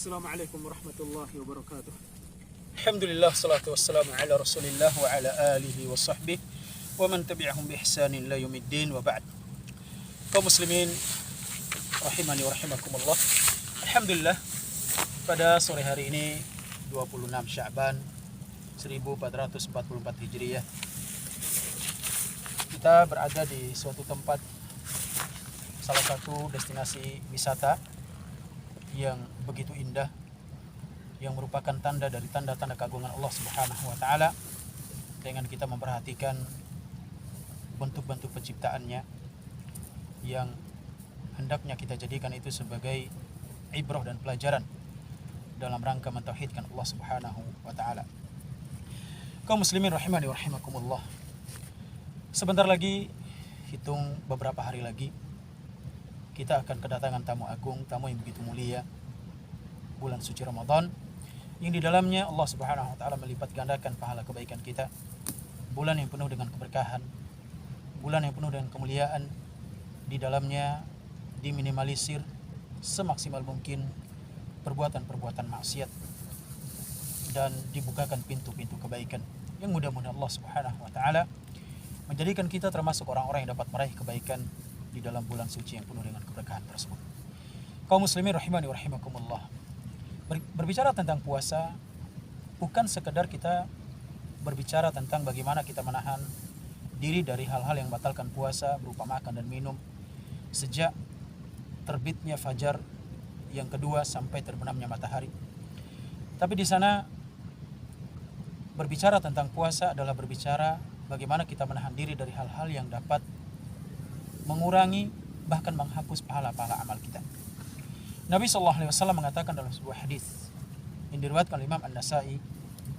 Assalamualaikum warahmatullahi wabarakatuh. Alhamdulillah, salatu wassalamu ala rasulillah wa ala alihi wa sahbihi wa man tabi'ahum bi ihsanin ila yaumiddin wa ba'd. Kaum muslimin rahimani wa rahimakumullah. Alhamdulillah, pada sore hari ini 26 Sya'ban 1444 Hijriah, kita berada di suatu tempat, salah satu destinasi wisata yang begitu indah, yang merupakan tanda dari tanda-tanda keagungan Allah Subhanahu wa taala, dengan kita memperhatikan bentuk-bentuk penciptaannya yang hendaknya kita jadikan itu sebagai ibrah dan pelajaran dalam rangka mentauhidkan Allah Subhanahu wa taala. Kaum muslimin rahimani wa rahimakumullah. Sebentar lagi, hitung beberapa hari lagi, kita akan kedatangan tamu agung, tamu yang begitu mulia, bulan suci Ramadan, yang di dalamnya Allah Subhanahu wa taala melipat gandakan pahala kebaikan kita. Bulan yang penuh dengan keberkahan, bulan yang penuh dengan kemuliaan, di dalamnya diminimalisir semaksimal mungkin perbuatan-perbuatan maksiat dan dibukakan pintu-pintu kebaikan, yang mudah-mudahan Allah Subhanahu wa taala menjadikan kita termasuk orang-orang yang dapat meraih kebaikan di dalam bulan suci yang penuh dengan keberkahan tersebut. Kaum muslimin rahimani wa rahimakumullah. Berbicara tentang puasa bukan sekedar kita berbicara tentang bagaimana kita menahan diri dari hal-hal yang membatalkan puasa berupa makan dan minum sejak terbitnya fajar yang kedua sampai terbenamnya matahari. Tapi di sana berbicara tentang puasa adalah berbicara bagaimana kita menahan diri dari hal-hal yang dapat mengurangi bahkan menghapus pahala-pahala amal kita. Nabi SAW mengatakan dalam sebuah hadis yang diriwayatkan oleh Imam An-Nasa'i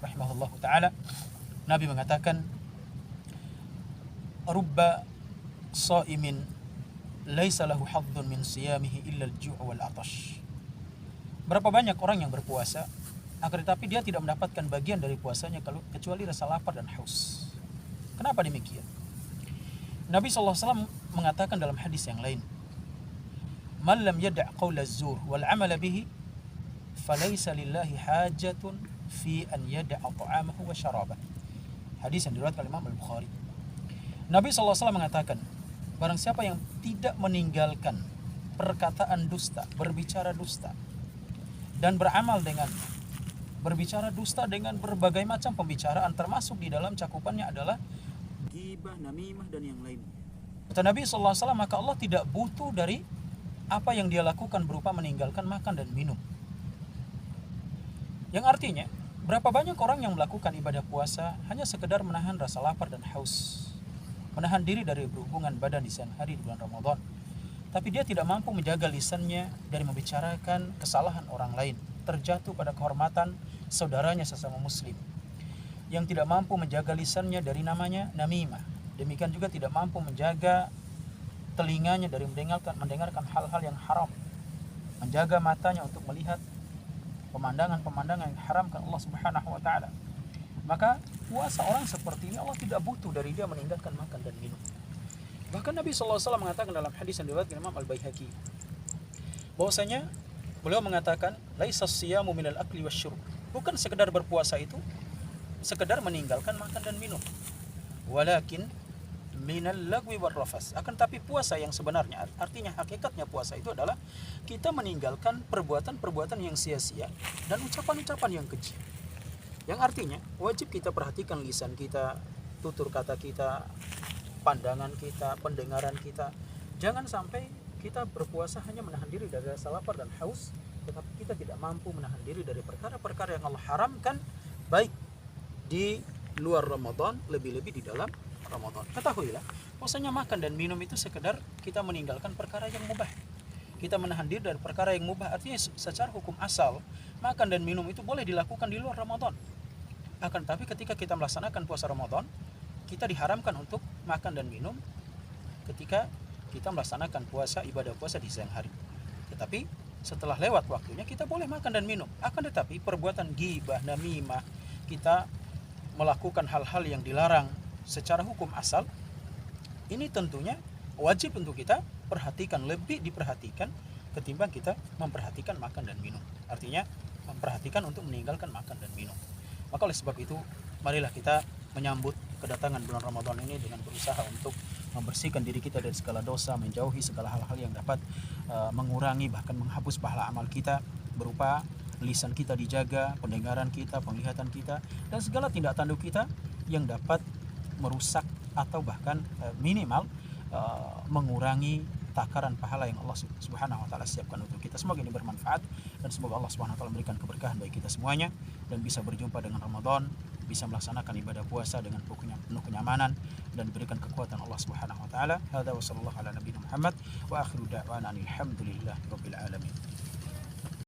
rahimahullahu taala, Nabi mengatakan, "Rubba sha'imin laisa lahu hadzun min siyamihi illa al-ju' wal 'atash." Berapa banyak orang yang berpuasa akan tetapi dia tidak mendapatkan bagian dari puasanya kecuali rasa lapar dan haus. Kenapa demikian? Nabi SAW mengatakan dalam hadis yang lain, "Man lam yada' qawla az-zur wal 'amala bihi, falaysa lillahi hajatun fi an yada'a ta'amahu wa syarabah." Hadis yang diriwayatkan oleh Imam Al-Bukhari. Nabi SAW mengatakan, barang siapa yang tidak meninggalkan perkataan dusta, berbicara dusta, dan beramal dengannya. Berbicara dusta dengan berbagai macam pembicaraan, termasuk di dalam cakupannya adalah ghibah, namimah, dan yang lain. Kata Nabi SAW, maka Allah tidak butuh dari apa yang dia lakukan berupa meninggalkan makan dan minum. Yang artinya, berapa banyak orang yang melakukan ibadah puasa hanya sekedar menahan rasa lapar dan haus, menahan diri dari berhubungan badan di siang hari di bulan Ramadan, tapi dia tidak mampu menjaga lisannya dari membicarakan kesalahan orang lain, terjatuh pada kehormatan saudaranya sesama muslim, yang tidak mampu menjaga lisannya dari namanya namimah. Demikian juga tidak mampu menjaga telinganya dari mendengarkan hal-hal yang haram, menjaga matanya untuk melihat pemandangan-pemandangan yang haramkan Allah Subhanahu wa taala. Maka puasa orang seperti ini Allah tidak butuh dari dia meninggalkan makan dan minum. Bahkan Nabi SAW mengatakan dalam hadis yang diriwayatkan Imam Al-Baihaqi, bahwasanya beliau mengatakan, "Laisa siyamu minal akli wasyurb." Bukan sekedar berpuasa itu sekedar meninggalkan makan dan minum, walakin minal lagwi war rafas. Akan tapi puasa yang sebenarnya, artinya hakikatnya puasa itu adalah kita meninggalkan perbuatan-perbuatan yang sia-sia dan ucapan-ucapan yang keji. Yang artinya wajib kita perhatikan lisan kita, tutur kata kita, pandangan kita, pendengaran kita. Jangan sampai kita berpuasa hanya menahan diri dari rasa lapar dan haus, tetapi kita tidak mampu menahan diri dari perkara-perkara yang Allah haramkan, baik di luar Ramadan, lebih-lebih di dalam Ramadan. Ketahuilah, bahwasanya makan dan minum itu sekedar kita meninggalkan perkara yang mubah. Kita menahan diri dari perkara yang mubah, artinya secara hukum asal makan dan minum itu boleh dilakukan di luar Ramadan. Akan tapi ketika kita melaksanakan puasa Ramadan, kita diharamkan untuk makan dan minum ketika kita melaksanakan puasa, ibadah puasa di siang hari. Tetapi setelah lewat waktunya kita boleh makan dan minum. Akan tetapi perbuatan ghibah, namimah, kita melakukan hal-hal yang dilarang secara hukum asal, ini tentunya wajib untuk kita perhatikan, lebih diperhatikan ketimbang kita memperhatikan makan dan minum. Artinya memperhatikan untuk meninggalkan makan dan minum. Maka oleh sebab itu, marilah kita menyambut kedatangan bulan Ramadan ini dengan berusaha untuk membersihkan diri kita dari segala dosa, menjauhi segala hal-hal yang dapat mengurangi bahkan menghapus pahala amal kita, berupa lisan kita dijaga, pendengaran kita, penglihatan kita, dan segala tindak tanduk kita yang dapat merusak atau bahkan minimal mengurangi takaran pahala yang Allah Subhanahu wa taala siapkan untuk kita. Semoga ini bermanfaat dan semoga Allah Subhanahu wa taala memberikan keberkahan bagi kita semuanya dan bisa berjumpa dengan Ramadan, bisa melaksanakan ibadah puasa dengan penuh kenyamanan dan diberikan kekuatan Allah Subhanahu wa taala. Hadza wa sallallahu ala nabiyina Muhammad wa akhiru da'wana alhamdulillahi rabbil alamin.